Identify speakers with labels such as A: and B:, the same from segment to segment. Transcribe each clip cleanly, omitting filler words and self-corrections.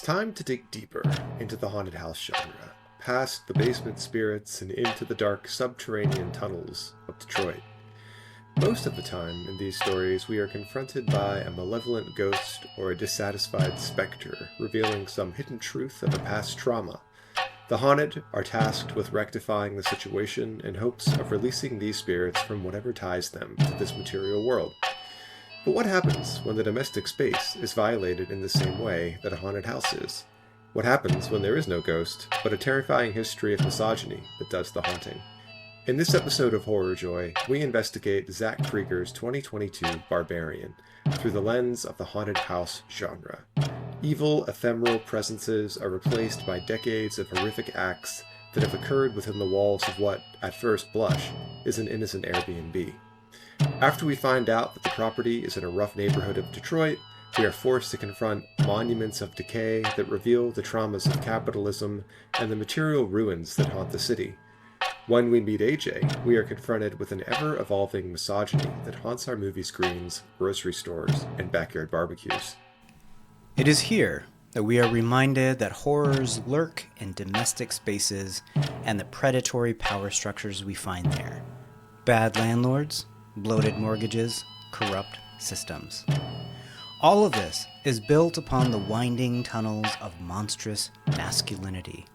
A: time to dig deeper into the haunted house genre, past the basement spirits and into the dark subterranean tunnels of Detroit. Most of the time in these stories, we are confronted by a malevolent ghost or a dissatisfied specter, revealing some hidden truth of a past trauma. The haunted are tasked with rectifying the situation in hopes of releasing these spirits from whatever ties them to this material world. But what happens when the domestic space is violated in the same way that a haunted house is? What happens when there is no ghost, but a terrifying history of misogyny that does the haunting? In this episode of Horror Joy, we investigate Zach Cregger's 2022 Barbarian through the lens of the haunted house genre. Evil, ephemeral presences are replaced by decades of horrific acts that have occurred within the walls of what, at first blush, is an innocent Airbnb. After we find out that the property is in a rough neighborhood of Detroit, we are forced to confront monuments of decay that reveal the traumas of capitalism and the material ruins that haunt the city. When we meet AJ, we are confronted with an ever-evolving misogyny that haunts our movie screens, grocery stores, and backyard barbecues.
B: It is here that we are reminded that horrors lurk in domestic spaces and the predatory power structures we find there. Bad landlords, bloated mortgages, corrupt systems. All of this is built upon the winding tunnels of monstrous masculinity.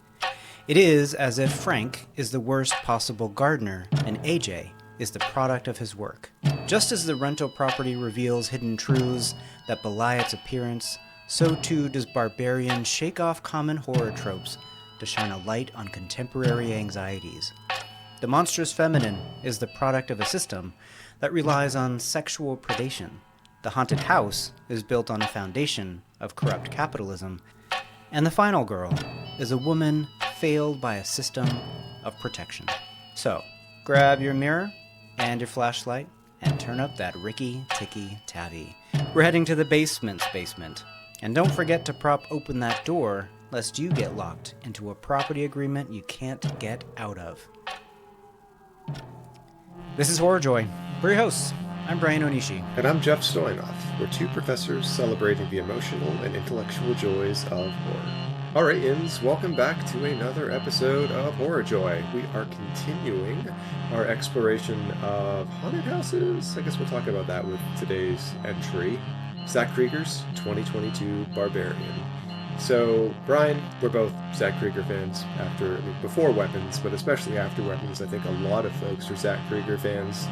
B: It is as if Frank is the worst possible gardener and AJ is the product of his work. Just as the rental property reveals hidden truths that belie its appearance, so too does Barbarian shake off common horror tropes to shine a light on contemporary anxieties. The monstrous feminine is the product of a system that relies on sexual predation. The haunted house is built on a foundation of corrupt capitalism. And the final girl is a woman failed by a system of protection. So, grab your mirror and your flashlight and turn up that ricky-ticky-tavi. We're heading to the basement's basement. And don't forget to prop open that door lest you get locked into a property agreement you can't get out of. This is Horror Joy. We're your hosts. I'm Brian Onishi.
A: And I'm Jeff Stoynoff. We're two professors celebrating the emotional and intellectual joys of horror. All right, Inns, welcome back to another episode of Horror Joy. We are continuing our exploration of haunted houses. I guess we'll talk about that with today's entry. Zach Cregger's 2022 Barbarian. So, Brian, we're both Zach Cregger fans before Weapons, but especially after Weapons. I think a lot of folks are Zach Cregger fans.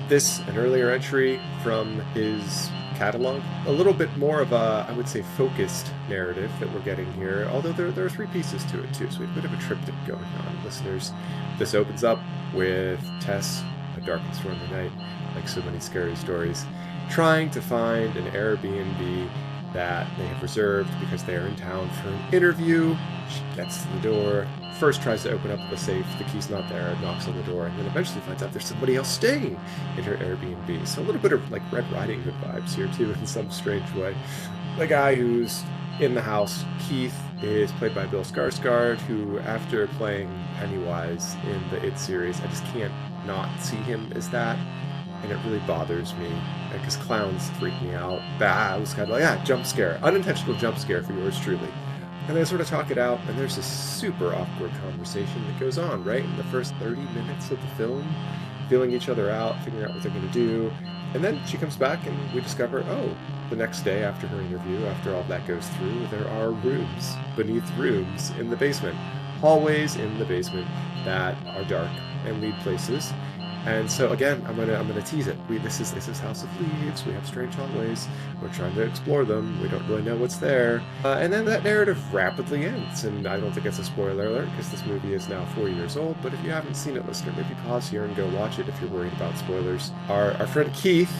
A: This, an earlier entry from his catalog. A little bit more of a, I would say, focused narrative that we're getting here, although there are three pieces to it, too, so we have a bit of a triptych going on, listeners. This opens up with Tess, a dark and stormy night, like so many scary stories, trying to find an Airbnb that they have reserved because they are in town for an interview. She gets to the door, first tries to open up the safe, the key's not there, knocks on the door, and then eventually finds out there's somebody else staying in her Airbnb. So a little bit of like Red Riding Hood vibes here too, in some strange way. The guy who's in the house, Keith, is played by Bill Skarsgård, who after playing Pennywise in the It series, I just can't not see him as that. And it really bothers me, because clowns freak me out. I was kind of like, jump scare. Unintentional jump scare for yours truly. And they sort of talk it out, and there's this super awkward conversation that goes on, right? In the first 30 minutes of the film, feeling each other out, figuring out what they're going to do. And then she comes back, and we discover, the next day after her interview, after all that goes through, there are rooms beneath rooms in the basement. Hallways in the basement that are dark and lead places. And so again, I'm gonna tease it. This is House of Leaves. We have strange hallways. We're trying to explore them. We don't really know what's there. And then that narrative rapidly ends. And I don't think it's a spoiler alert because this movie is now 4 years old. But if you haven't seen it, listener, maybe pause here and go watch it if you're worried about spoilers. Our friend Keith,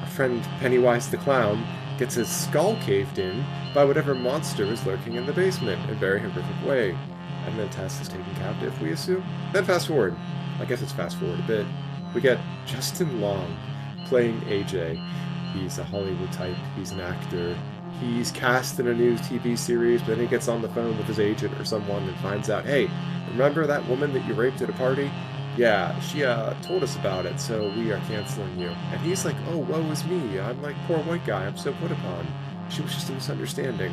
A: our friend Pennywise the Clown, gets his skull caved in by whatever monster is lurking in the basement in a very horrific way. And then Tess is taken captive, we assume. Then fast forward. I guess it's fast forward a bit. We get Justin Long playing AJ. He's a Hollywood type. He's an actor. He's cast in a new TV series, but then he gets on the phone with his agent or someone and finds out, hey, remember that woman that you raped at a party? Yeah, she told us about it, so we are canceling you. And he's like, oh, woe is me. I'm like, poor white guy. I'm so put upon. She was just a misunderstanding.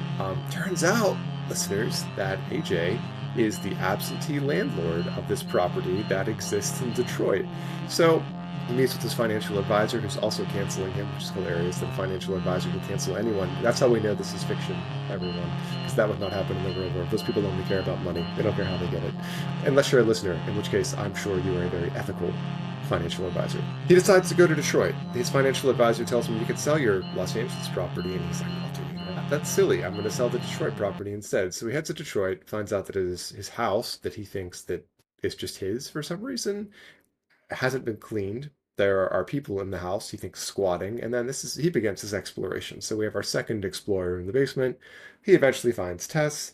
A: Turns out, listeners, that AJ is the absentee landlord of this property that exists in Detroit. So he meets with his financial advisor, who's also canceling him, which is hilarious that a financial advisor can cancel anyone. That's how we know this is fiction, everyone, because that would not happen in the real world. Those people only care about money. They don't care how they get it. Unless you're a listener, in which case I'm sure you are a very ethical financial advisor. He decides to go to Detroit. His financial advisor tells him you could sell your Los Angeles property, and he's like, "Oh, dude, that's silly. I'm going to sell the Detroit property instead." So he heads to Detroit, finds out that his house that he thinks that is just his for some reason hasn't been cleaned. There are people in the house, he thinks, squatting, and then he begins his exploration. So we have our second explorer in the basement. He eventually finds Tess,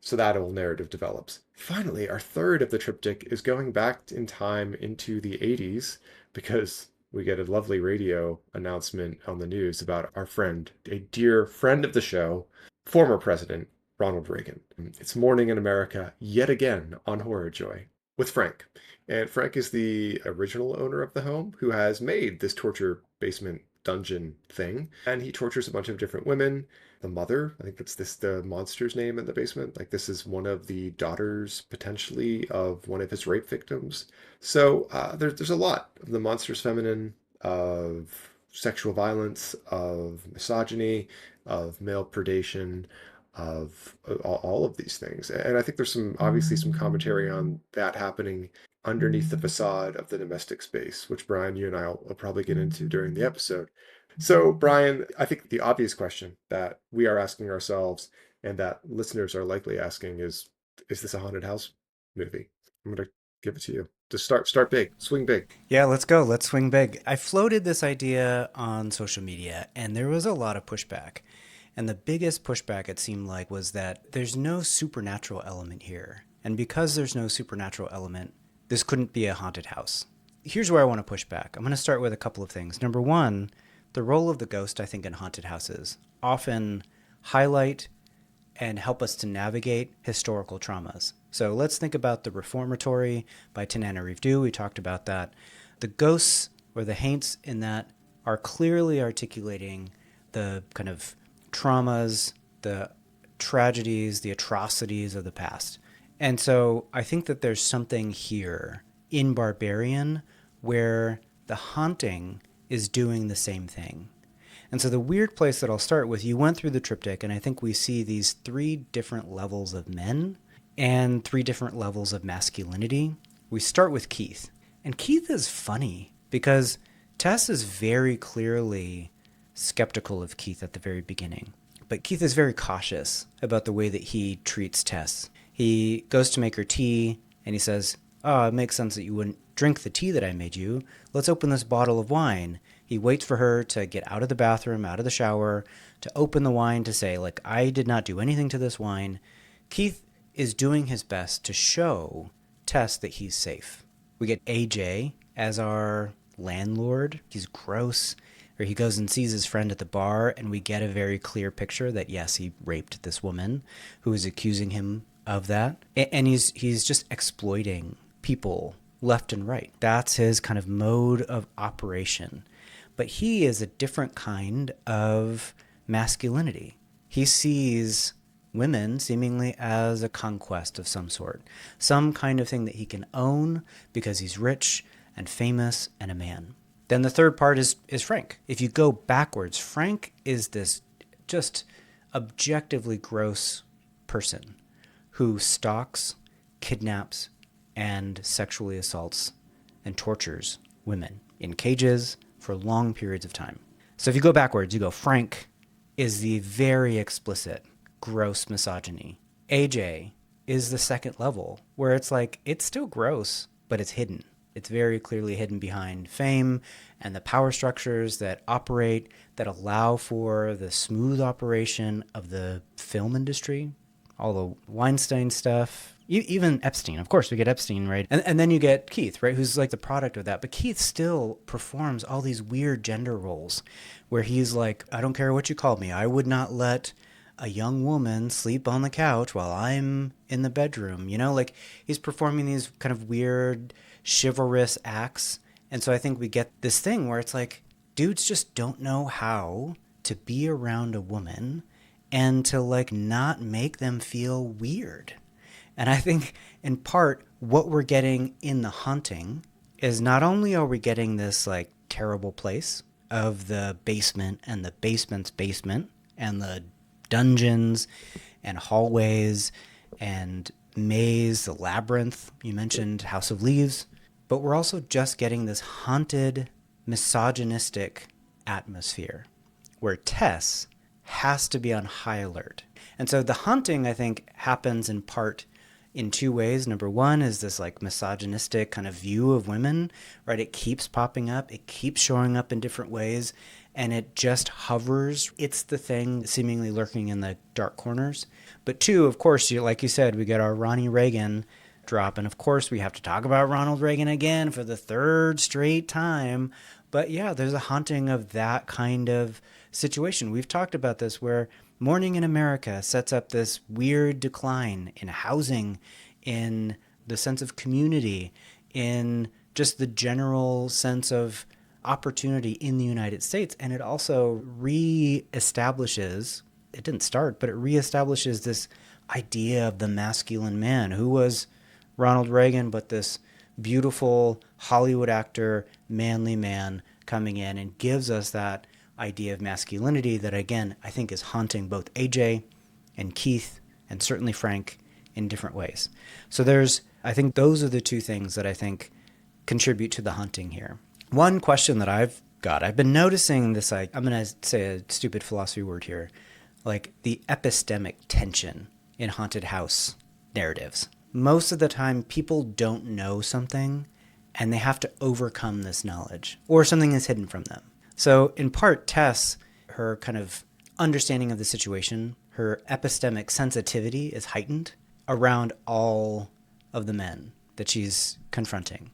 A: so that whole narrative develops. Finally, our third of the triptych is going back in time into the 80s because we get a lovely radio announcement on the news about our friend, a dear friend of the show, former President Ronald Reagan. It's morning in America yet again on Horror Joy with Frank. And Frank is the original owner of the home who has made this torture basement dungeon thing. And he tortures a bunch of different women. The mother, I think that's the monster's name in the basement. Like, this is one of the daughters, potentially, of one of his rape victims. So there's a lot of the monstrous feminine, of sexual violence, of misogyny, of male predation, of all of these things. And I think there's obviously some commentary on that happening underneath the facade of the domestic space, which Brian, you and I will probably get into during the episode. So, Brian, I think the obvious question that we are asking ourselves and that listeners are likely asking is this a haunted house movie? I'm going to give it to you. Just start big, swing big.
B: Yeah, let's go. Let's swing big. I floated this idea on social media, and there was a lot of pushback. And the biggest pushback, it seemed like, was that there's no supernatural element here. And because there's no supernatural element, this couldn't be a haunted house. Here's where I want to push back. I'm going to start with a couple of things. Number one, the role of the ghost, I think, in haunted houses often highlight and help us to navigate historical traumas. So let's think about The Reformatory by Tananarive Due. We talked about that. The ghosts or the haints in that are clearly articulating the kind of traumas, the tragedies, the atrocities of the past. And so I think that there's something here in Barbarian where the haunting is doing the same thing. And so the weird place that I'll start with, you went through the triptych, and I think we see these three different levels of men and three different levels of masculinity. We start with Keith. And Keith is funny because Tess is very clearly skeptical of Keith at the very beginning. But Keith is very cautious about the way that he treats Tess. He goes to make her tea, and he says, "Oh, it makes sense that you wouldn't drink the tea that I made you. Let's open this bottle of wine." He waits for her to get out of the bathroom, out of the shower, to open the wine, to say, like, "I did not do anything to this wine." Keith is doing his best to show Tess that he's safe. We get AJ as our landlord. He's gross. Or he goes and sees his friend at the bar, and we get a very clear picture that, yes, he raped this woman who is accusing him of that. And he's just exploiting people left and right. That's his kind of mode of operation. But he is a different kind of masculinity. He sees women seemingly as a conquest of some sort, some kind of thing that he can own because he's rich and famous and a man. Then the third part is Frank. If you go backwards, Frank is this just objectively gross person who stalks, kidnaps, and sexually assaults and tortures women in cages for long periods of time. So if you go backwards, you go Frank is the very explicit, gross misogyny. AJ is the second level, where it's like, it's still gross, but it's hidden. It's very clearly hidden behind fame and the power structures that operate, that allow for the smooth operation of the film industry, all the Weinstein stuff, even Epstein. Of course, we get Epstein, right? And then you get Keith, right, who's like the product of that. But Keith still performs all these weird gender roles where he's like, "I don't care what you call me. I would not let a young woman sleep on the couch while I'm in the bedroom." You know, like he's performing these kind of weird chivalrous acts. And so I think we get this thing where it's like, dudes just don't know how to be around a woman and to like not make them feel weird. And I think in part what we're getting in The Haunting is not only are we getting this like terrible place of the basement and the basement's basement and the dungeons and hallways and maze, the labyrinth, you mentioned House of Leaves, but we're also just getting this haunted, misogynistic atmosphere where Tess has to be on high alert. And so the haunting, I think, happens in part in two ways. Number one is this like misogynistic kind of view of women, right? It keeps popping up, it keeps showing up in different ways, and it just hovers. It's the thing seemingly lurking in the dark corners. But two, of course, like you said, we get our Ronnie Reagan drop, and of course we have to talk about Ronald Reagan again for the third straight time. But yeah, there's a haunting of that kind of situation. We've talked about this where Morning in America sets up this weird decline in housing, in the sense of community, in just the general sense of opportunity in the United States. And it also reestablishes, it didn't start, but it reestablishes this idea of the masculine man, who was Ronald Reagan, but this beautiful Hollywood actor, manly man coming in and gives us that idea of masculinity that, again, I think is haunting both AJ and Keith and certainly Frank in different ways. So I think those are the two things that I think contribute to the haunting here. One question that I've been noticing this, I'm going to say a stupid philosophy word here, like the epistemic tension in haunted house narratives. Most of the time, people don't know something and they have to overcome this knowledge, or something is hidden from them. So in part, Tess, her kind of understanding of the situation, her epistemic sensitivity is heightened around all of the men that she's confronting.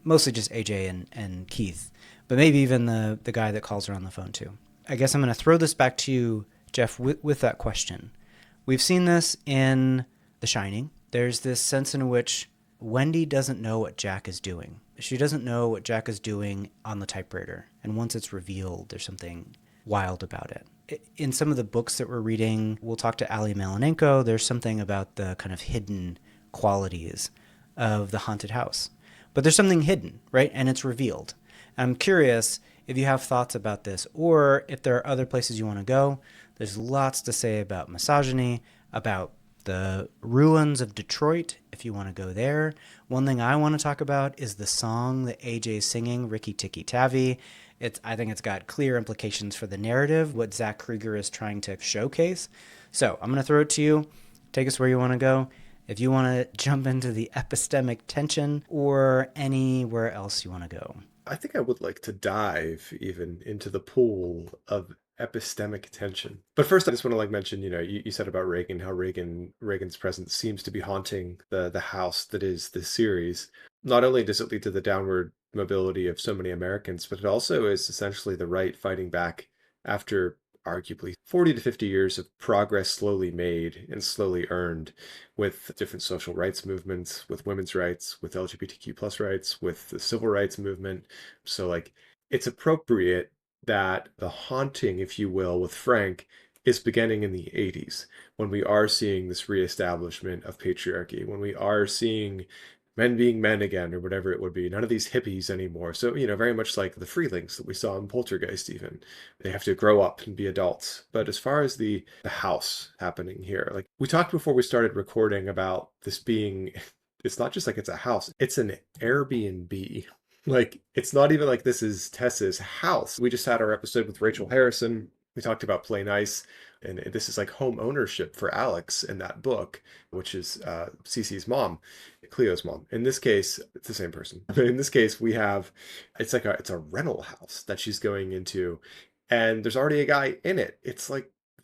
B: Mostly just AJ and Keith, but maybe even the guy that calls her on the phone too. I guess I'm going to throw this back to you, Jeff, with that question. We've seen this in The Shining. There's this sense in which Wendy doesn't know what Jack is doing. She doesn't know what Jack is doing on the typewriter. And once it's revealed, there's something wild about it. In some of the books that we're reading, we'll talk to Ali Malinenko, there's something about the kind of hidden qualities of the haunted house. But there's something hidden, right? And it's revealed. I'm curious if you have thoughts about this, or if there are other places you want to go. There's lots to say about misogyny, about the ruins of Detroit, if you want to go there. One thing I want to talk about is the song that AJ's singing, Ricky Tikki Tavi. I think it's got clear implications for the narrative, what Zach Cregger is trying to showcase. So I'm going to throw it to you. Take us where you want to go. If you want to jump into the epistemic tension or anywhere else you want to go.
A: I think I would like to dive even into the pool of epistemic tension. But first, I just want to mention, you said about Reagan, how Reagan's presence seems to be haunting the house that is this series. Not only does it lead to the downward mobility of so many Americans, but it also is essentially the right fighting back after arguably 40 to 50 years of progress slowly made and slowly earned with different social rights movements, with women's rights, with LGBTQ plus rights, with the civil rights movement. So it's appropriate that the haunting, if you will, with Frank is beginning in the 80s, when we are seeing this reestablishment of patriarchy, when we are seeing men being men again, or whatever it would be. None of these hippies anymore. So, very much like the freelings that we saw in Poltergeist even. They have to grow up and be adults. But as far as the house happening here, we talked before we started recording about this being, it's not just it's a house, it's an Airbnb. It's not even like this is Tess's house. We just had our episode with Rachel Harrison. We talked about Play Nice, and this is home ownership for Alex in that book, which is Cece's mom, Cleo's mom. In this case, it's the same person. In this case, we have, it's a rental house that she's going into, and there's already a guy in it. It's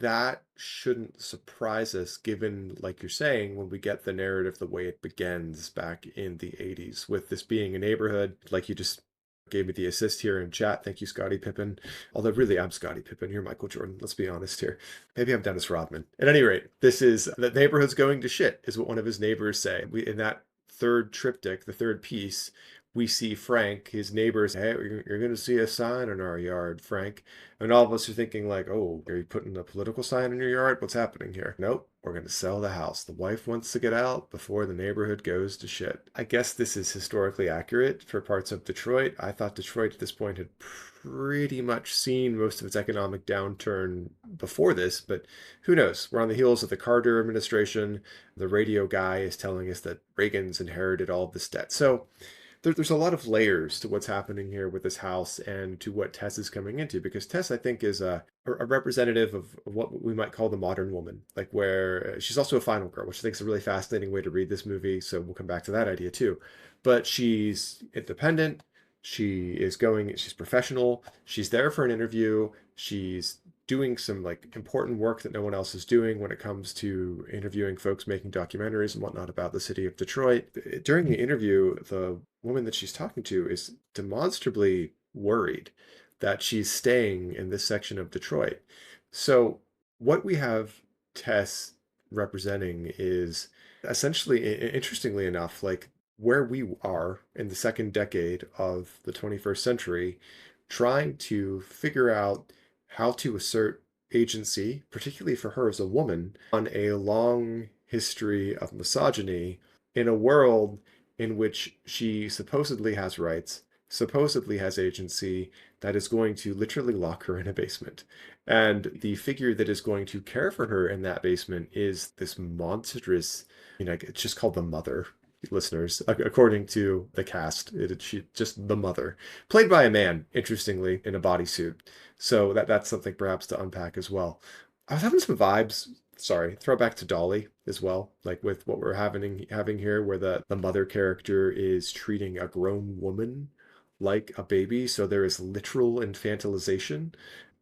A: that shouldn't surprise us, given, like you're saying, when we get the narrative the way it begins back in the 80s, with this being a neighborhood, like you just gave me the assist here in chat. Thank you, Scottie Pippen. Although really, I'm Scottie Pippen. You're Michael Jordan. Let's be honest here. Maybe I'm Dennis Rodman. At any rate, this is the neighborhood's going to shit, is what one of his neighbors say. In that third triptych, the third piece, we see Frank, his neighbors, hey, you're going to see a sign in our yard, Frank. And all of us are thinking like, oh, are you putting a political sign in your yard? What's happening here? Nope, we're going to sell the house. The wife wants to get out before the neighborhood goes to shit. I guess this is historically accurate for parts of Detroit. I thought Detroit at this point had pretty much seen most of its economic downturn before this, but who knows? We're on the heels of the Carter administration. The radio guy is telling us that Reagan's inherited all of this debt. So there's a lot of layers to what's happening here with this house and to what Tess is coming into, because Tess, I think, is a representative of what we might call the modern woman, like where she's also a final girl, which I think is a really fascinating way to read this movie. So we'll come back to that idea too. But she's independent. She's professional. She's there for an interview. She's doing some like important work that no one else is doing when it comes to interviewing folks making documentaries and whatnot about the city of Detroit. During the interview, the woman that she's talking to is demonstrably worried that she's staying in this section of Detroit. So what we have Tess representing is essentially, interestingly enough, like where we are in the second decade of the 21st century, trying to figure out how to assert agency, particularly for her as a woman, on a long history of misogyny in a world in which she supposedly has rights, supposedly has agency, that is going to literally lock her in a basement. And the figure that is going to care for her in that basement is this monstrous, it's just called the mother, listeners, according to the cast. She just the mother, played by a man, interestingly, in a bodysuit. So that's something perhaps to unpack as well. I was having some vibes. Sorry, throwback to Dolly as well, like with what we're having here, where the mother character is treating a grown woman like a baby. So there is literal infantilization.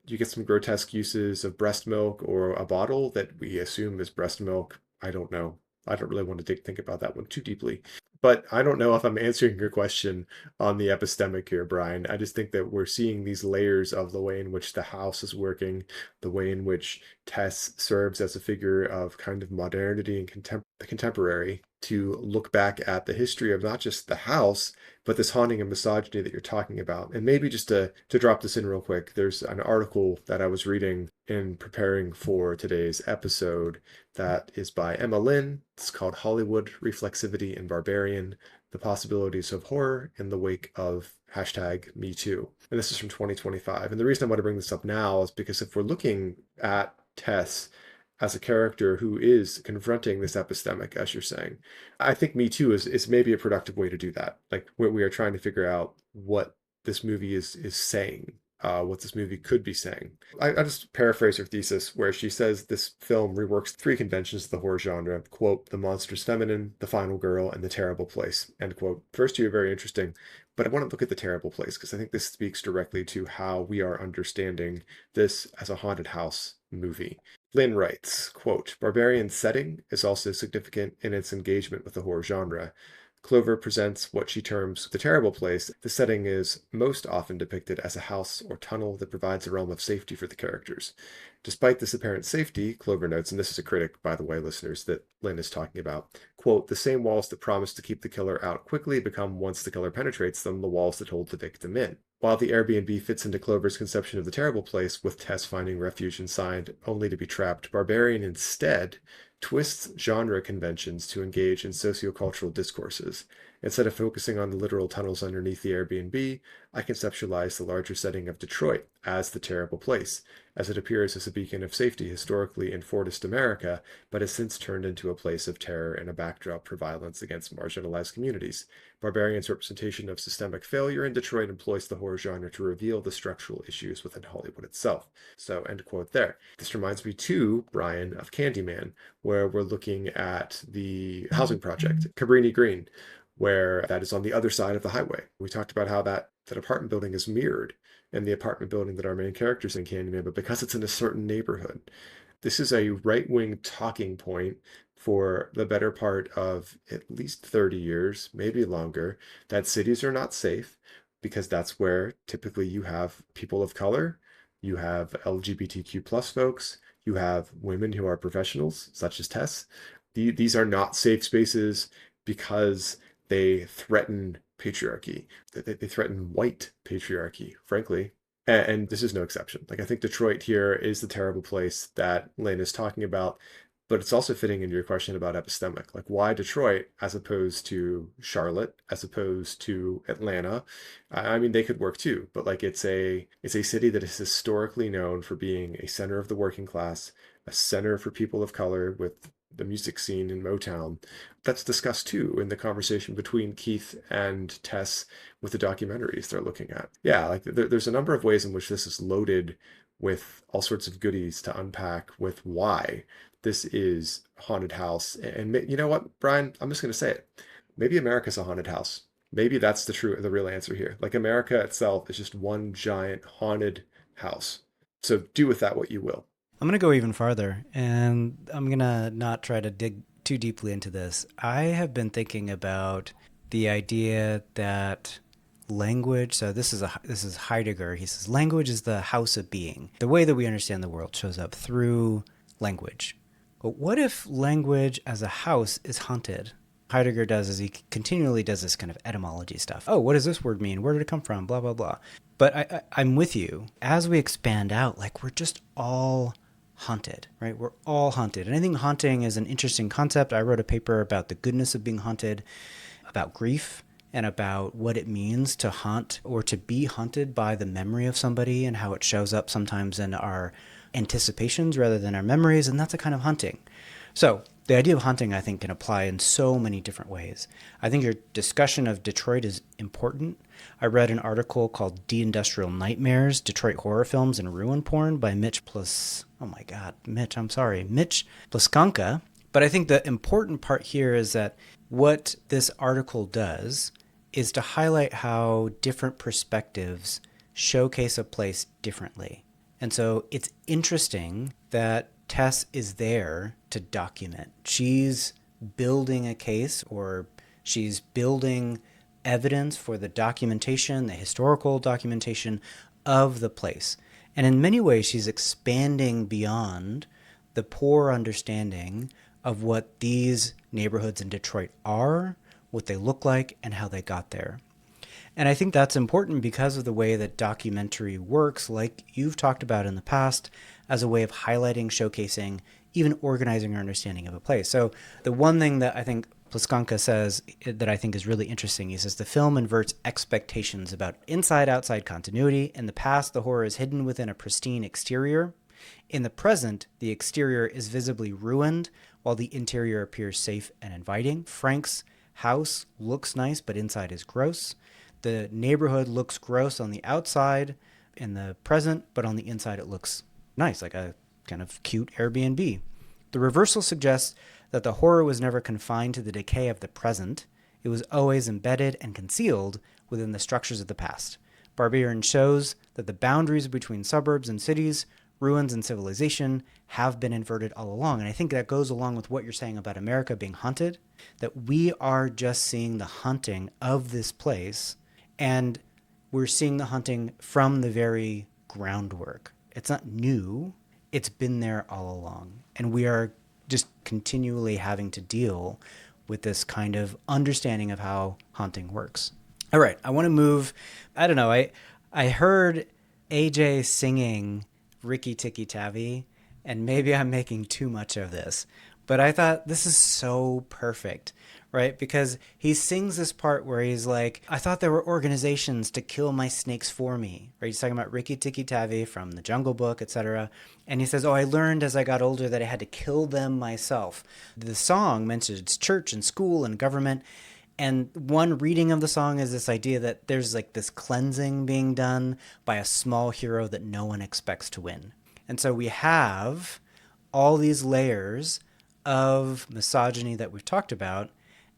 A: You get some grotesque uses of breast milk or a bottle that we assume is breast milk. I don't know. I don't really want to think about that one too deeply. But I don't know if I'm answering your question on the epistemic here, Brian. I just think that we're seeing these layers of the way in which the house is working, the way in which Tess serves as a figure of kind of modernity and contemporary, to look back at the history of not just the house, but this haunting and misogyny that you're talking about. And maybe just to drop this in real quick, there's an article that I was reading in preparing for today's episode that is by Emma Lynn. It's called Hollywood Reflexivity and Barbarian, The Possibilities of Horror in the Wake of #MeToo. And this is from 2025. And the reason I want to bring this up now is because if we're looking at Tess as a character who is confronting this epistemic, as you're saying, I think Me Too is maybe a productive way to do that. Like we are trying to figure out what this movie is saying, what this movie could be saying. I just paraphrase her thesis where she says this film reworks three conventions of the horror genre, quote, the monstrous feminine, the final girl, and the terrible place, end quote. First two are very interesting, but I want to look at the terrible place because I think this speaks directly to how we are understanding this as a haunted house movie. Lynn writes, quote, Barbarian's setting is also significant in its engagement with the horror genre. Clover presents what she terms the terrible place. The setting is most often depicted as a house or tunnel that provides a realm of safety for the characters. Despite this apparent safety, Clover notes, and this is a critic, by the way, listeners, that Lynn is talking about, quote, the same walls that promise to keep the killer out quickly become, once the killer penetrates them, the walls that hold the victim in. While the Airbnb fits into Clover's conception of the terrible place, with Tess finding refuge inside only to be trapped, Barbarian instead twists genre conventions to engage in sociocultural discourses. Instead of focusing on the literal tunnels underneath the Airbnb, I conceptualize the larger setting of Detroit as the terrible place, as it appears as a beacon of safety historically in Fordist America, but has since turned into a place of terror and a backdrop for violence against marginalized communities. Barbarian's representation of systemic failure in Detroit employs the horror genre to reveal the structural issues within Hollywood itself. So, end quote there. This reminds me too, Brian, of Candyman, where we're looking at the housing project, Cabrini Green, where that is on the other side of the highway. We talked about how that apartment building is mirrored in the apartment building that our main characters in Candyman, but because it's in a certain neighborhood. This is a right-wing talking point for the better part of at least 30 years, maybe longer, that cities are not safe because that's where typically you have people of color, you have LGBTQ plus folks, you have women who are professionals, such as Tess. These are not safe spaces because they threaten patriarchy. They threaten white patriarchy, frankly. And this is no exception. Like, I think Detroit here is the terrible place that Lynn is talking about, but it's also fitting into your question about epistemic. Like, why Detroit as opposed to Charlotte, as opposed to Atlanta? I mean, they could work too, but like it's a city that is historically known for being a center of the working class, a center for people of color with the music scene in Motown. That's discussed too in the conversation between Keith and Tess with the documentaries they're looking at. Yeah, like there's a number of ways in which this is loaded with all sorts of goodies to unpack with why this is a haunted house. And you know what, Brian? I'm just going to say it. Maybe America's a haunted house. Maybe that's the real answer here. Like, America itself is just one giant haunted house. So do with that what you will.
B: I'm going to go even farther, and I'm going to not try to dig too deeply into this. I have been thinking about the idea that language, so this is Heidegger. He says language is the house of being. The way that we understand the world shows up through language. But what if language as a house is haunted? Heidegger does is he continually does this kind of etymology stuff. Oh, what does this word mean? Where did it come from? Blah, blah, blah. But I'm with you. As we expand out, like, we're just all haunted, right? We're all haunted. And I think haunting is an interesting concept. I wrote a paper about the goodness of being haunted, about grief, and about what it means to haunt or to be haunted by the memory of somebody and how it shows up sometimes in our anticipations rather than our memories. And that's a kind of haunting. So the idea of haunting, I think, can apply in so many different ways. I think your discussion of Detroit is important. I read an article called Deindustrial Nightmares, Detroit Horror Films and Ruin Porn by Mitch Plaskanka. But I think the important part here is that what this article does is to highlight how different perspectives showcase a place differently. And so it's interesting that Tess is there to document. She's building a case, or she's building evidence for the documentation, the historical documentation of the place. And in many ways, she's expanding beyond the poor understanding of what these neighborhoods in Detroit are, what they look like, and how they got there. And I think that's important because of the way that documentary works, like you've talked about in the past, as a way of highlighting, showcasing, even organizing our understanding of a place. So the one thing that I think Plaskanka says that I think is really interesting, he says the film inverts expectations about inside-outside continuity. In the past, the horror is hidden within a pristine exterior. In the present, the exterior is visibly ruined, while the interior appears safe and inviting. Frank's house looks nice, but inside is gross. The neighborhood looks gross on the outside in the present, but on the inside it looks nice, like a kind of cute Airbnb. The reversal suggests that the horror was never confined to the decay of the present. It was always embedded and concealed within the structures of the past. Barbarian shows that the boundaries between suburbs and cities, ruins and civilization have been inverted all along. And I think that goes along with what you're saying about America being haunted, that we are just seeing the haunting of this place, and we're seeing the haunting from the very groundwork. It's not new. It's been there all along. And we are just continually having to deal with this kind of understanding of how haunting works. All right, I want to move. I don't know. I heard AJ singing Ricky Tikki Tavi, and maybe I'm making too much of this, but I thought this is so perfect, right? Because he sings this part where he's like, I thought there were organizations to kill my snakes for me, right? He's talking about Ricky Tikki Tavi from the Jungle Book, etc. And he says, oh, I learned as I got older that I had to kill them myself. The song mentions church and school and government. And one reading of the song is this idea that there's like this cleansing being done by a small hero that no one expects to win. And so we have all these layers of misogyny that we've talked about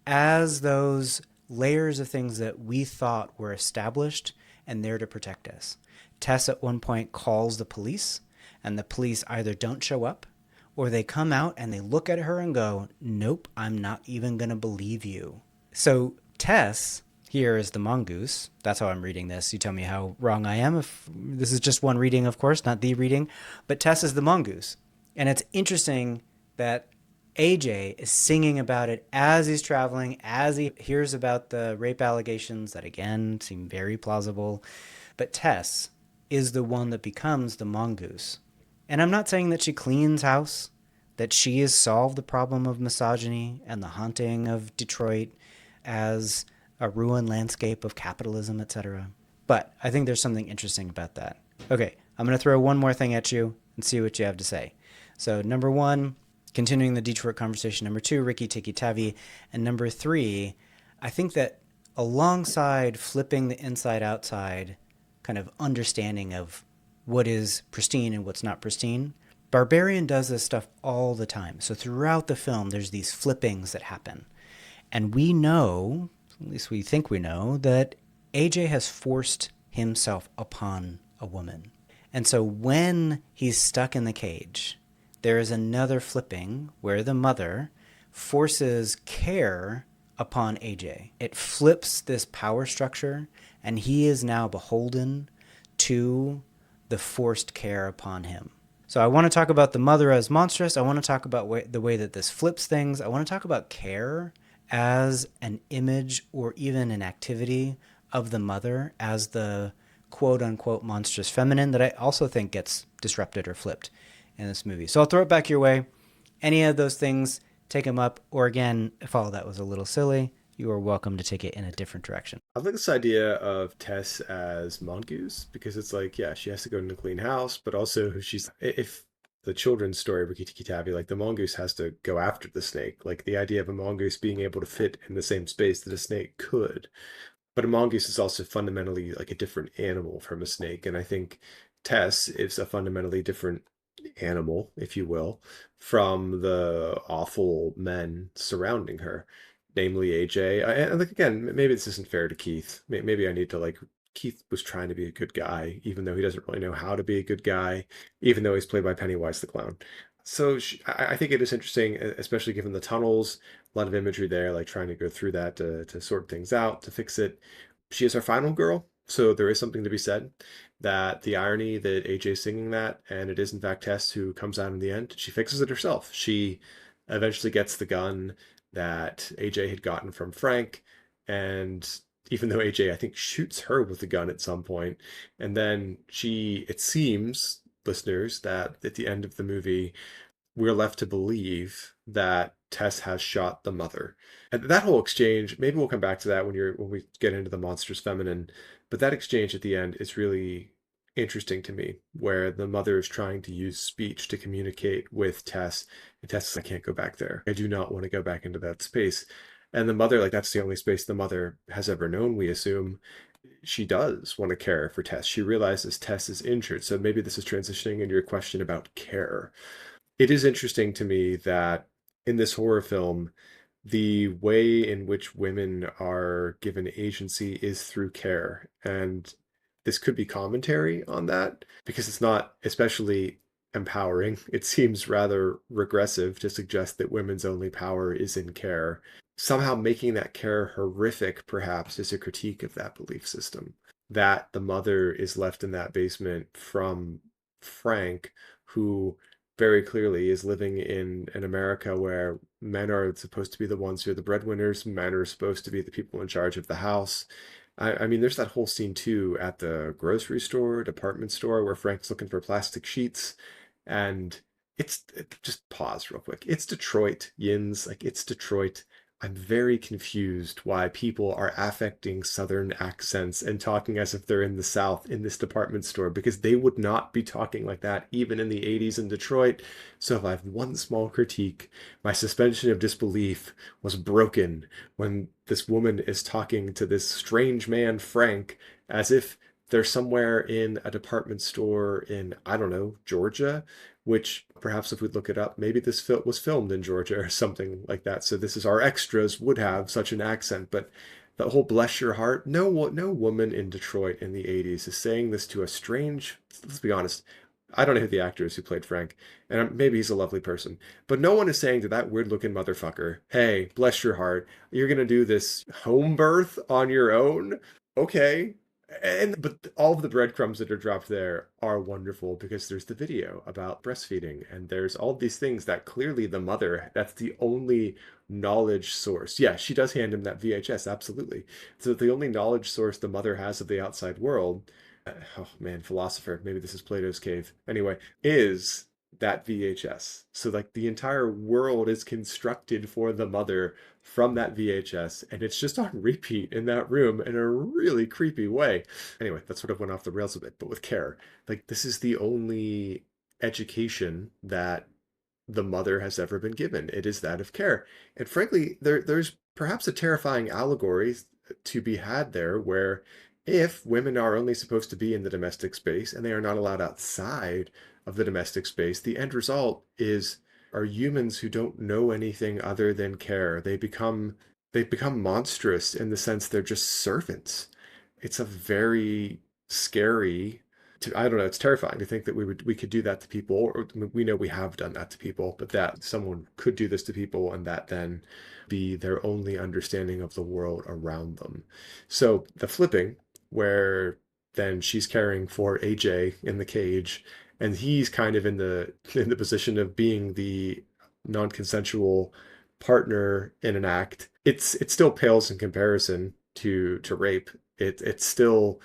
B: as those layers of things that we thought were established and there to protect us. Tess at one point calls the police, and the police either don't show up or they come out and they look at her and go, nope, I'm not even going to believe you. So Tess here is the mongoose. That's how I'm reading this. You tell me how wrong I am. If this is just one reading, of course, not the reading. But Tess is the mongoose. And it's interesting that AJ is singing about it as he's traveling, as he hears about the rape allegations that again seem very plausible. But Tess is the one that becomes the mongoose. And I'm not saying that she cleans house, that she has solved the problem of misogyny and the haunting of Detroit as a ruined landscape of capitalism, etc. But I think there's something interesting about that. Okay, I'm going to throw one more thing at you and see what you have to say. So, number one, continuing the Detroit conversation. Number two, Ricky Tikki Tavi. And number three, I think that alongside flipping the inside outside kind of understanding of what is pristine and what's not pristine, Barbarian does this stuff all the time. So throughout the film, there's these flippings that happen. And we know, at least we think we know, that AJ has forced himself upon a woman. And so when he's stuck in the cage, there is another flipping where the mother forces care upon AJ. It flips this power structure, and he is now beholden to the forced care upon him. So I want to talk about the mother as monstrous. I want to talk about the way that this flips things. I want to talk about care as an image or even an activity of the mother as the quote unquote monstrous feminine that I also think gets disrupted or flipped in this movie. So I'll throw it back your way. Any of those things, take them up. Or again, if all that was a little silly, you are welcome to take it in a different direction.
A: I like this idea of Tess as mongoose because it's like, yeah, she has to go into a clean house, but also she's if the children's story of Rikki Tikki Tavi, like the mongoose has to go after the snake. Like the idea of a mongoose being able to fit in the same space that a snake could. But a mongoose is also fundamentally like a different animal from a snake. And I think Tess is a fundamentally different animal, if you will, from the awful men surrounding her, namely AJ. And like again, maybe this isn't fair to Keith. Maybe I need to like Keith was trying to be a good guy, even though he doesn't really know how to be a good guy, even though he's played by Pennywise the Clown. So I think it is interesting, especially given the tunnels, a lot of imagery there, like trying to go through that to sort things out, to fix it. She is our final girl, so there is something to be said that the irony that AJ's singing that, and it is in fact Tess who comes out in the end, she fixes it herself. She eventually gets the gun that AJ had gotten from Frank, and even though AJ, I think, shoots her with the gun at some point, and then it seems, listeners, that at the end of the movie, we're left to believe that Tess has shot the mother. And that whole exchange, maybe we'll come back to that when we get into the monstrous feminine, but that exchange at the end is really interesting to me, where the mother is trying to use speech to communicate with Tess, and Tess says, I can't go back there. I do not want to go back into that space. And the mother, like that's the only space the mother has ever known, we assume. She does want to care for Tess. She realizes Tess is injured. So maybe this is transitioning into your question about care. It is interesting to me that in this horror film, the way in which women are given agency is through care. And this could be commentary on that because it's not especially empowering. It seems rather regressive to suggest that women's only power is in care. Somehow making that care horrific, perhaps, is a critique of that belief system. That the mother is left in that basement from Frank, who very clearly is living in an America where men are supposed to be the ones who are the breadwinners, men are supposed to be the people in charge of the house. I mean, there's that whole scene too at the grocery store, department store, where Frank's looking for plastic sheets, and just pause real quick. It's Detroit, Yins, like it's Detroit. I'm very confused why people are affecting Southern accents and talking as if they're in the South in this department store because they would not be talking like that even in the 80s in Detroit. So if I have one small critique, my suspension of disbelief was broken when this woman is talking to this strange man, Frank, as if they're somewhere in a department store in, I don't know, Georgia, which perhaps if we look it up, maybe this film was filmed in Georgia or something like that. So this is our extras would have such an accent, but the whole bless your heart, no woman in Detroit in the 80s is saying this to a strange, let's be honest, I don't know who the actor is who played Frank, and maybe he's a lovely person, but no one is saying to that weird looking motherfucker, hey, bless your heart, you're going to do this home birth on your own? Okay. But all of the breadcrumbs that are dropped there are wonderful because there's the video about breastfeeding and there's all these things that clearly the mother, that's the only knowledge source. Yeah, she does hand him that VHS, absolutely. So the only knowledge source the mother has of the outside world, oh man, philosopher, maybe this is Plato's cave. Anyway, is that VHS. So like the entire world is constructed for the mother from that VHS, and it's just on repeat in that room in a really creepy way. Anyway, that sort of went off the rails a bit, but with care. Like this is the only education that the mother has ever been given. It is that of care. And frankly, there's perhaps a terrifying allegory to be had there where if women are only supposed to be in the domestic space and they are not allowed outside of the domestic space, the end result is are humans who don't know anything other than care. They become monstrous in the sense they're just servants. It's a very scary I don't know, it's terrifying to think that we could do that to people, or we know we have done that to people, but that someone could do this to people and that then be their only understanding of the world around them. So the flipping, where then she's caring for AJ in the cage, and he's kind of in the position of being the non-consensual partner in an act. It still pales in comparison to rape. It still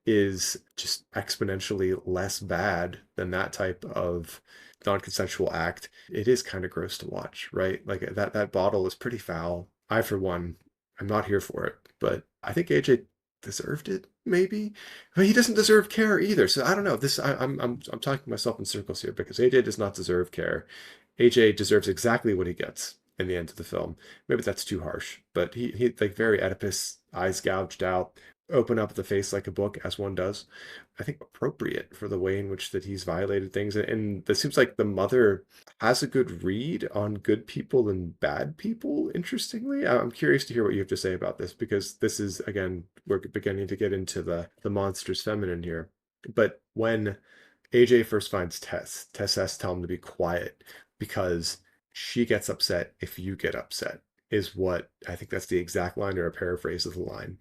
A: is just exponentially less bad than that type of non-consensual act. It is kind of gross to watch, right? Like that bottle is pretty foul. I, for one, I'm not here for it, but I think AJ deserved it, maybe. But he doesn't deserve care either. So I don't know. I'm talking myself in circles here because AJ does not deserve care. AJ deserves exactly what he gets in the end of the film. Maybe that's too harsh, but he like very Oedipus, eyes gouged out, open up the face like a book, as one does. I think appropriate for the way in which that he's violated things. And it seems like the mother has a good read on good people and bad people, interestingly. I'm curious to hear what you have to say about this, because this is, again, we're beginning to get into the monstrous feminine here. But when AJ first finds Tess has to tell him to be quiet because she gets upset if you get upset, is what I think that's the exact line or a paraphrase of the line.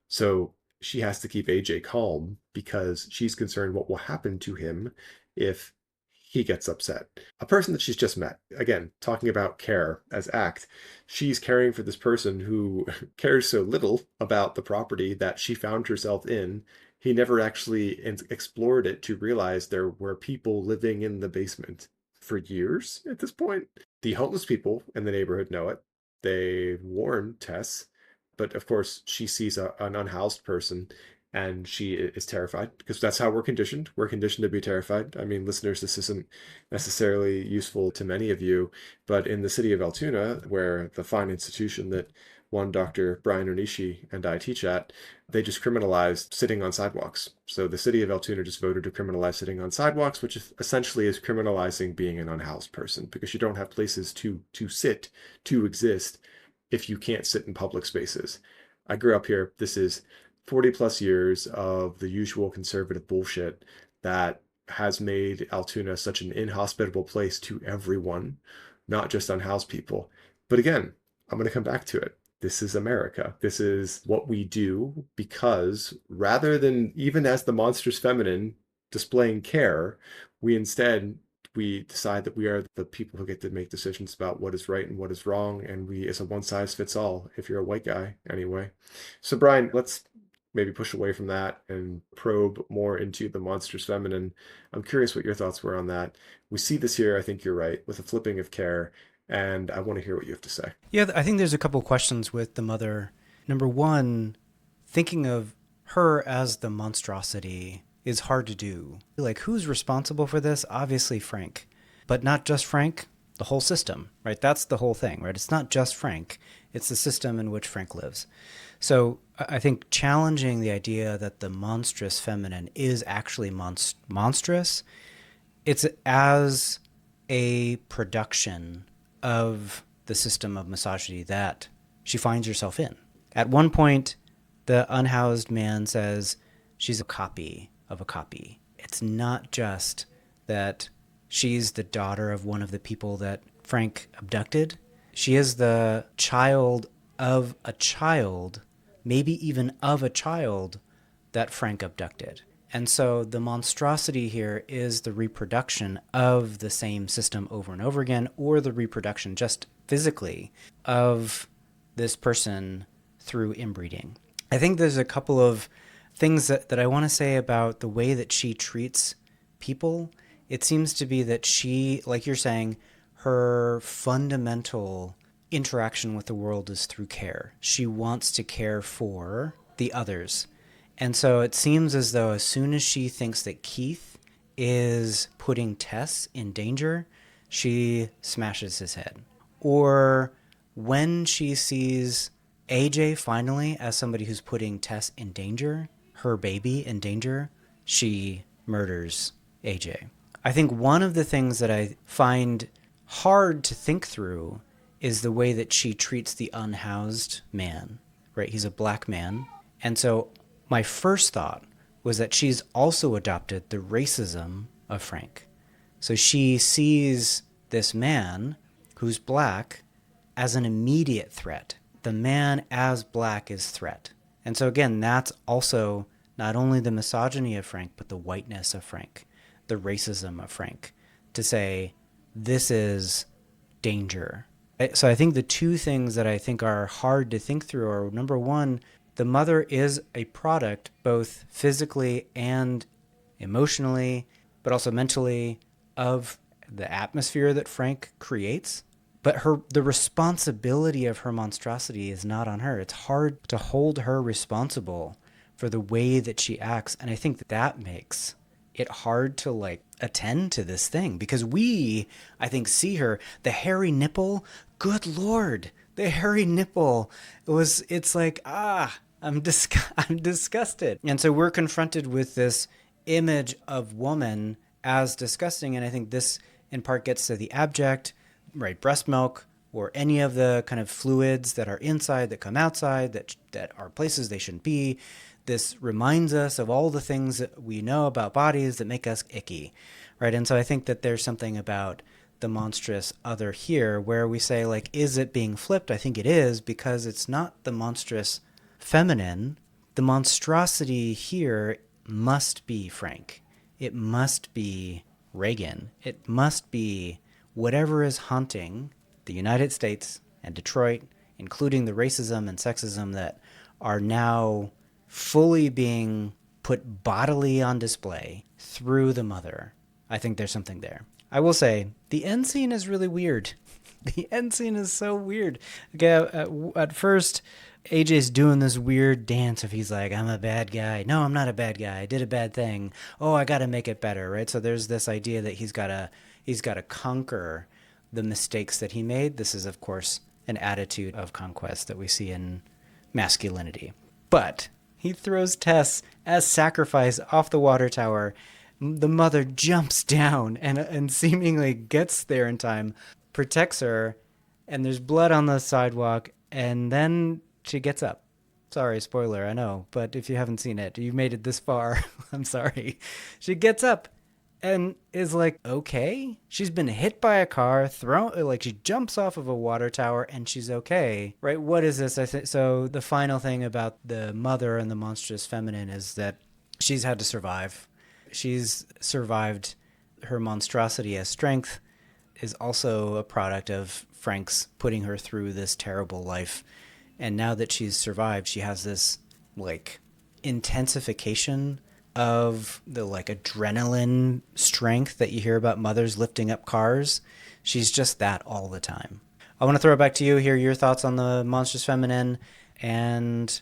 A: So she has to keep AJ calm because she's concerned what will happen to him if he gets upset. A person that she's just met, again, talking about care as act, she's caring for this person who cares so little about the property that she found herself in. He never actually explored it to realize there were people living in the basement for years at this point. The homeless people in the neighborhood know it. They warn Tess, but of course she sees an unhoused person and she is terrified because that's how we're conditioned. We're conditioned to be terrified. I mean, listeners, this isn't necessarily useful to many of you, but in the city of Altoona, where the fine institution that one Dr. Brian Onishi and I teach at, they just criminalized sitting on sidewalks. So the city of Altoona just voted to criminalize sitting on sidewalks, which essentially is criminalizing being an unhoused person because you don't have places to sit, to exist, if you can't sit in public spaces. I grew up here. This is 40 plus years of the usual conservative bullshit that has made Altoona such an inhospitable place to everyone, not just unhoused people. But again, I'm going to come back to it. This is America. This is what we do because rather than, even as the monstrous feminine, displaying care, we decide that we are the people who get to make decisions about what is right and what is wrong, and it's a one size fits all if you're a white guy anyway. So Brian, let's maybe push away from that and probe more into the monstrous feminine. I'm curious what your thoughts were on that. We see this here, I think you're right, with a flipping of care, and I want to hear what you have to say.
B: Yeah, I think there's a couple questions with the mother. Number one, thinking of her as the monstrosity is hard to do. Like, who's responsible for this? Obviously Frank. But not just Frank, the whole system, right? That's the whole thing, right? It's not just Frank. It's the system in which Frank lives. So I think challenging the idea that the monstrous feminine is actually monstrous, it's as a production of the system of misogyny that she finds herself in. At one point, the unhoused man says she's a copy of a copy. It's not just that she's the daughter of one of the people that Frank abducted. She is the child of a child, maybe even of a child that Frank abducted. And so the monstrosity here is the reproduction of the same system over and over again, or the reproduction just physically of this person through inbreeding. I think there's a couple of things that I want to say about the way that she treats people. It seems to be that she, like you're saying, her fundamental interaction with the world is through care. She wants to care for the others. And so it seems as though as soon as she thinks that Keith is putting Tess in danger, she smashes his head. Or when she sees AJ finally as somebody who's putting Tess in danger, her baby in danger, she murders AJ. I think one of the things that I find hard to think through is the way that she treats the unhoused man, right? He's a black man. And so my first thought was that she's also adopted the racism of Frank. So she sees this man who's black as an immediate threat. The man as black is threat. And so again, that's also not only the misogyny of Frank, but the whiteness of Frank, the racism of Frank, to say, this is danger. So I think the two things that I think are hard to think through are, number one, the mother is a product both physically and emotionally, but also mentally, of the atmosphere that Frank creates. But the responsibility of her monstrosity is not on her. It's hard to hold her responsible for the way that she acts. And I think that makes it hard to attend to this thing, because I think, see her, the hairy nipple. Good Lord, the hairy nipple it's like, I'm disgusted. And so we're confronted with this image of woman as disgusting. And I think this in part gets to the abject, right? Breast milk, or any of the kind of fluids that are inside that come outside, that are places they shouldn't be. This reminds us of all the things that we know about bodies that make us icky, right? And so I think that there's something about the monstrous other here where we say, is it being flipped? I think it is, because it's not the monstrous feminine. The monstrosity here must be Frank. It must be Reagan. It must be whatever is haunting the United States and Detroit, including the racism and sexism that are now fully being put bodily on display through the mother. I think there's something there. I will say, the end scene is really weird. The end scene is so weird. Okay, at first, AJ's doing this weird dance of he's like, I'm a bad guy. No, I'm not a bad guy. I did a bad thing. Oh, I got to make it better, right? So there's this idea that he's got to conquer the mistakes that he made. This is, of course, an attitude of conquest that we see in masculinity. But he throws Tess as sacrifice off the water tower. The mother jumps down and seemingly gets there in time, protects her, and there's blood on the sidewalk, and then she gets up. Sorry, spoiler, I know, but if you haven't seen it, you've made it this far, I'm sorry. She gets up and is like, okay. She's been hit by a car, she jumps off of a water tower, and she's okay, right? What is this? So the final thing about the mother and the monstrous feminine is that she's had to survive. She's survived. Her monstrosity as strength is also a product of Frank's putting her through this terrible life. And now that she's survived, she has this intensification of the adrenaline strength that you hear about mothers lifting up cars. She's just that all the time. I want to throw it back to you, hear your thoughts on the monstrous feminine, and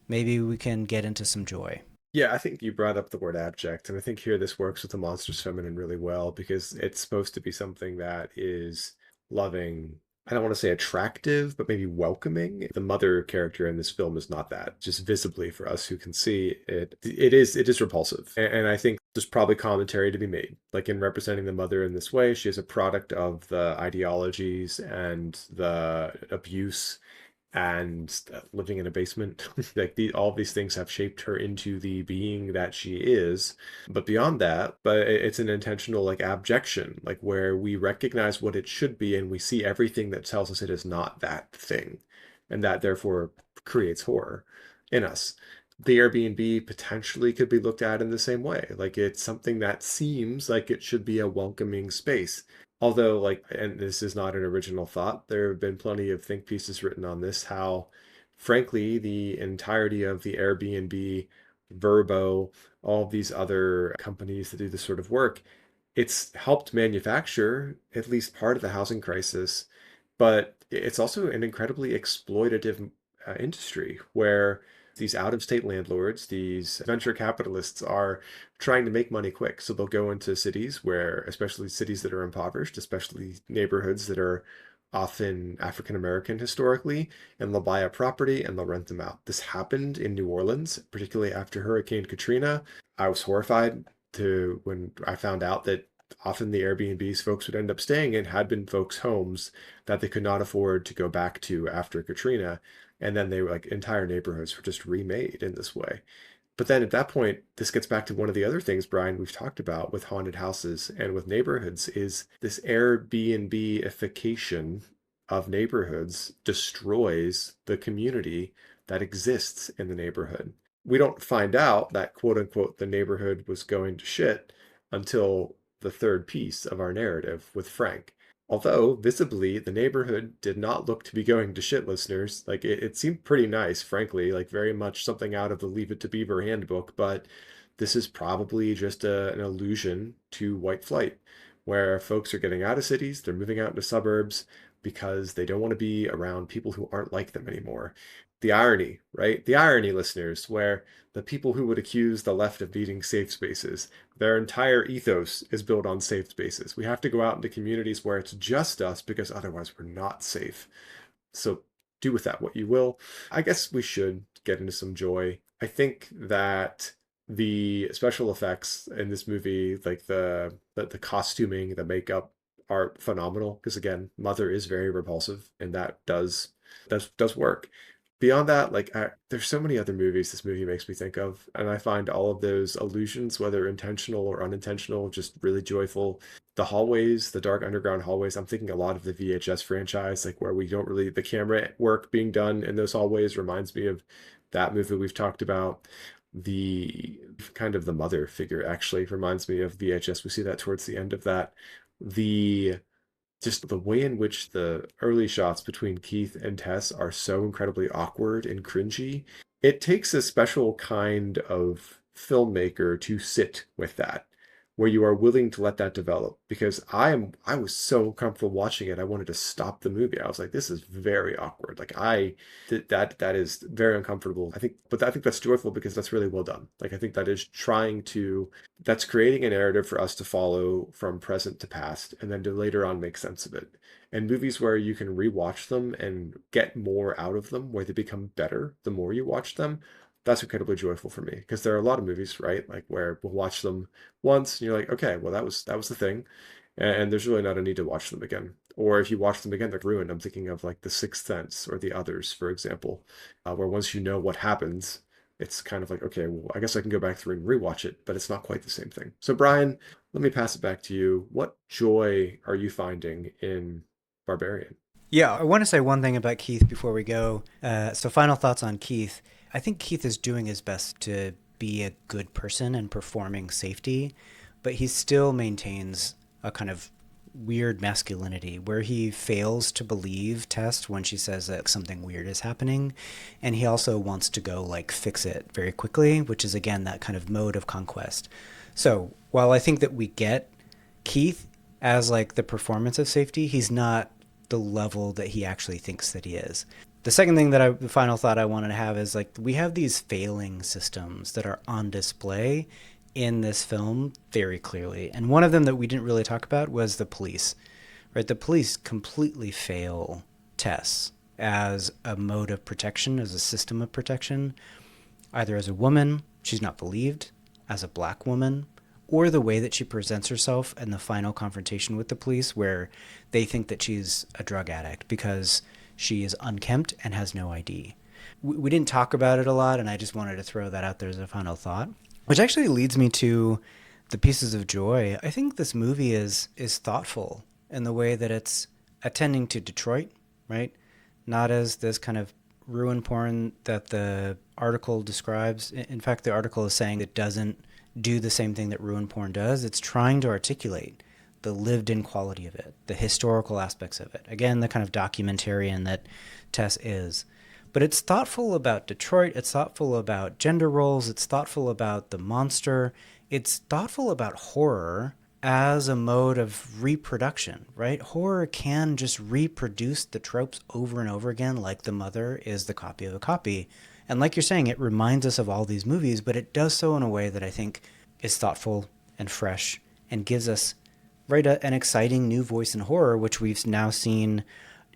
B: maybe we can get into some joy.
A: Yeah, I think you brought up the word abject, and I think here this works with the monstrous feminine really well because it's supposed to be something that is loving. I don't want to say attractive, but maybe welcoming. The mother character in this film is not that. Just visibly for us who can see it, it is repulsive. And I think there's probably commentary to be made. In representing the mother in this way, she is a product of the ideologies and the abuse and living in a basement. All these things have shaped her into the being that she is. But beyond that, it's an intentional abjection, where we recognize what it should be and we see everything that tells us it is not that thing, and that therefore creates horror in us. the Airbnb potentially could be looked at in the same way. Like it's something that seems like it should be a welcoming space. Although, like, and this is not an original thought, there have been plenty of think pieces written on this, how, frankly, the entirety of the Airbnb, Verbo, all of these other companies that do this sort of work, it's helped manufacture at least part of the housing crisis, but it's also an incredibly exploitative industry where these out-of-state landlords, these venture capitalists are trying to make money quick. So they'll go into cities where, especially cities that are impoverished, especially neighborhoods that are often African American historically, and they'll buy a property and they'll rent them out. This happened in New Orleans, particularly after Hurricane Katrina. I was horrified to when I found out that often the Airbnbs folks would end up staying in had been folks' homes that they could not afford to go back to after Katrina. And then they were like entire neighborhoods were just remade in this way. But then at that point, this gets back to one of the other things, Brian, we've talked about with haunted houses and with neighborhoods is this Airbnb-ification of neighborhoods destroys the community that exists in the neighborhood. We don't find out that quote unquote the neighborhood was going to shit until the third piece of our narrative with Frank. Although visibly the neighborhood did not look to be going to shit, listeners. Like it seemed pretty nice, frankly, like very much something out of the Leave It to Beaver handbook, but this is probably just an allusion to white flight, where folks are getting out of cities, they're moving out into suburbs because they don't want to be around people who aren't like them anymore. The irony, right? The irony, listeners, where the people who would accuse the left of needing safe spaces, their entire ethos is built on safe spaces. We have to go out into communities where it's just us because otherwise we're not safe. So do with that what you will. I guess we should get into some joy. I think that the special effects in this movie, like the costuming, the makeup, are phenomenal. Because again, Mother is very repulsive, and that does work. Beyond that, like there's so many other movies this movie makes me think of, and I find all of those allusions, whether intentional or unintentional, just really joyful. The hallways, the dark underground hallways, I'm thinking a lot of the VHS franchise, like where we don't really, the camera work being done in those hallways reminds me of that movie we've talked about. The kind of the mother figure actually reminds me of VHS. We see that towards the end of that. The just the way in which the early shots between Keith and Tess are so incredibly awkward and cringy. It takes a special kind of filmmaker to sit with that, where you are willing to let that develop. Because I was so comfortable watching it, I wanted to stop the movie. I was like, this is very awkward. Like that is very uncomfortable. I think that's joyful because that's really well done. Like I think that is that's creating a narrative for us to follow from present to past and then to later on make sense of it. And movies where you can rewatch them and get more out of them, where they become better the more you watch them, that's incredibly joyful for me. Because there are a lot of movies, right? Like where we'll watch them once and you're like, okay, well that was the thing. And there's really not a need to watch them again. Or if you watch them again, they're ruined. I'm thinking of like The Sixth Sense or The Others, for example, where once you know what happens, it's kind of like, okay, well, I guess I can go back through and rewatch it, but it's not quite the same thing. So, Brian, let me pass it back to you. What joy are you finding in Barbarian?
B: Yeah, I want to say one thing about Keith before we go. So, final thoughts on Keith. I think Keith is doing his best to be a good person and performing safety, but he still maintains a kind of weird masculinity where he fails to believe Tess when she says that something weird is happening, and he also wants to go like fix it very quickly, which is again that kind of mode of conquest. So while I think that we get Keith as like the performance of safety, he's not the level that he actually thinks that he is. The second thing the final thought I wanted to have is like we have these failing systems that are on display in this film very clearly. And one of them that we didn't really talk about was the police, right? The police completely fail Tess as a mode of protection, as a system of protection, either as a woman, she's not believed, as a black woman, or the way that she presents herself in the final confrontation with the police where they think that she's a drug addict because she is unkempt and has no ID. We didn't talk about it a lot, and I just wanted to throw that out there as a final thought. Which actually leads me to the pieces of joy. I think this movie is thoughtful in the way that it's attending to Detroit, right? Not as this kind of ruin porn that the article describes. In fact, the article is saying it doesn't do the same thing that ruin porn does. It's trying to articulate the lived-in quality of it, the historical aspects of it. Again, the kind of documentarian that Tess is. But it's thoughtful about Detroit. It's thoughtful about gender roles. It's thoughtful about the monster. It's thoughtful about horror as a mode of reproduction, right? Horror can just reproduce the tropes over and over again, like the mother is the copy of a copy. And like you're saying, it reminds us of all these movies, but it does so in a way that I think is thoughtful and fresh and gives us, right, an exciting new voice in horror, which we've now seen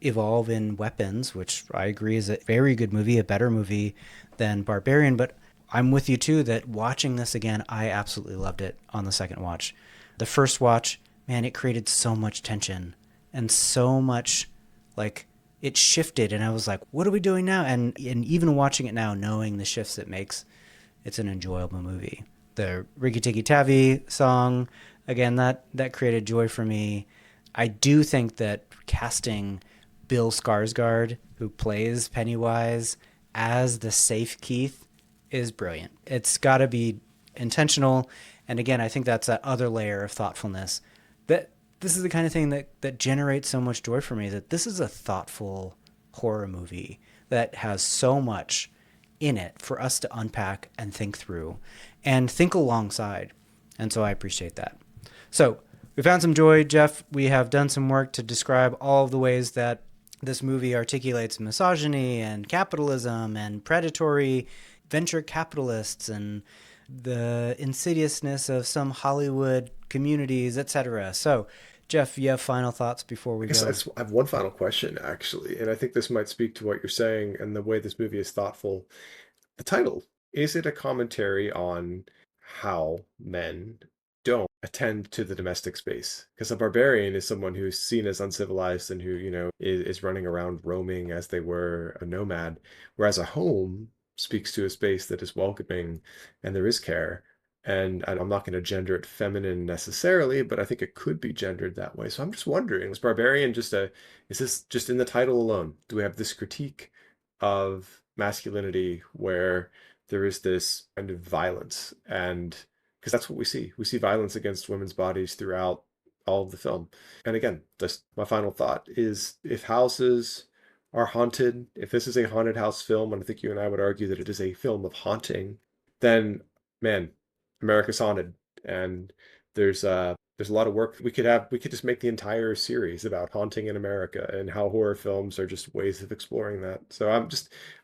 B: evolve in Weapons, which I agree is a very good movie, a better movie than Barbarian. But I'm with you too that watching this again, I absolutely loved it on the second watch. The first watch, man, it created so much tension and so much, like, it shifted and I was like, what are we doing now? And even watching it now, knowing the shifts it makes, it's an enjoyable movie. The Rikki Tikki Tavi song, again, that created joy for me. I do think that casting Bill Skarsgård, who plays Pennywise, as the safe Keith is brilliant. It's got to be intentional. And again, I think that's that other layer of thoughtfulness. That this is the kind of thing that generates so much joy for me, that this is a thoughtful horror movie that has so much in it for us to unpack and think through and think alongside. And so I appreciate that. So we found some joy, Jeff. We have done some work to describe all of the ways that this movie articulates misogyny and capitalism and predatory venture capitalists and the insidiousness of some Hollywood communities, etc. So, Jeff, you have final thoughts before we go?
A: I have one final question, actually, and I think this might speak to what you're saying and the way this movie is thoughtful. The title, is it a commentary on how men don't attend to the domestic space? Because a barbarian is someone who's seen as uncivilized and who, is running around roaming as they were a nomad, whereas a home speaks to a space that is welcoming and there is care. And I'm not going to gender it feminine necessarily, but I think it could be gendered that way. So I'm just wondering, is Barbarian is this just in the title alone? Do we have this critique of masculinity where there is this kind of violence? And because that's what we see. We see violence against women's bodies throughout all of the film. And again, just my final thought is, if houses are haunted, if this is a haunted house film, and I think you and I would argue that it is a film of haunting, then, man, America's haunted. And there's a lot of work we could have. We could just make the entire series about haunting in America and how horror films are just ways of exploring that. So I'm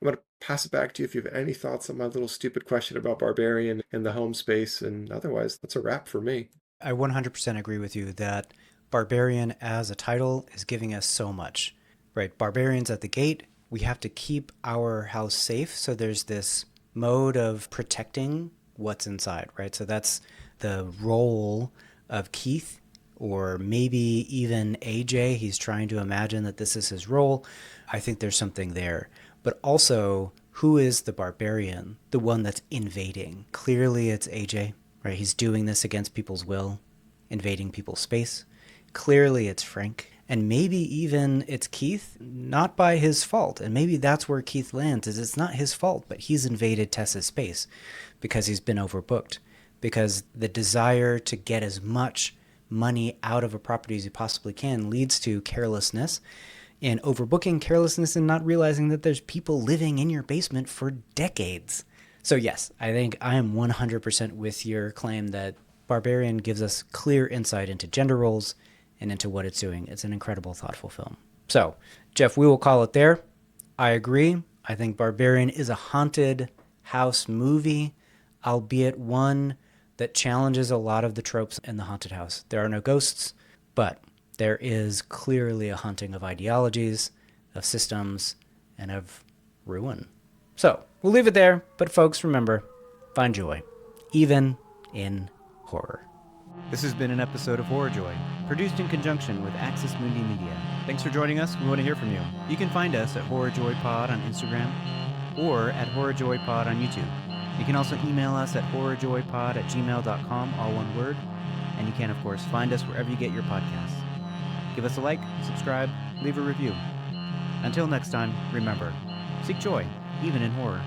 A: going to pass it back to you if you have any thoughts on my little stupid question about Barbarian and the home space. And otherwise, that's a wrap for me.
B: I 100% agree with you that Barbarian as a title is giving us so much, right? Barbarian's at the gate. We have to keep our house safe. So there's this mode of protecting what's inside, right? So that's the role of Keith, or maybe even AJ. He's trying to imagine that this is his role. I think there's something there. But also, who is the barbarian? The one that's invading. Clearly it's AJ, right? He's doing this against people's will, invading people's space. Clearly it's Frank. And maybe even it's Keith, not by his fault. And maybe that's where Keith lands, is it's not his fault, but he's invaded Tess's space because he's been overbooked. Because the desire to get as much money out of a property as you possibly can leads to carelessness, and overbooking, carelessness, and not realizing that there's people living in your basement for decades. So yes, I think I am 100% with your claim that Barbarian gives us clear insight into gender roles and into what it's doing. It's an incredible, thoughtful film. So, Jeff, we will call it there. I agree. I think Barbarian is a haunted house movie, albeit one that challenges a lot of the tropes in the haunted house. There are no ghosts, but there is clearly a haunting of ideologies, of systems, and of ruin. So, we'll leave it there, but folks, remember, find joy, even in horror. This has been an episode of Horror Joy, produced in conjunction with Axis Mundi Media. Thanks for joining us. We want to hear from you. You can find us at Horror Joy Pod on Instagram or at Horror Joy Pod on YouTube. You can also email us at horrorjoypod@gmail.com, all one word. And you can, of course, find us wherever you get your podcasts. Give us a like, subscribe, leave a review. Until next time, remember, seek joy, even in horror.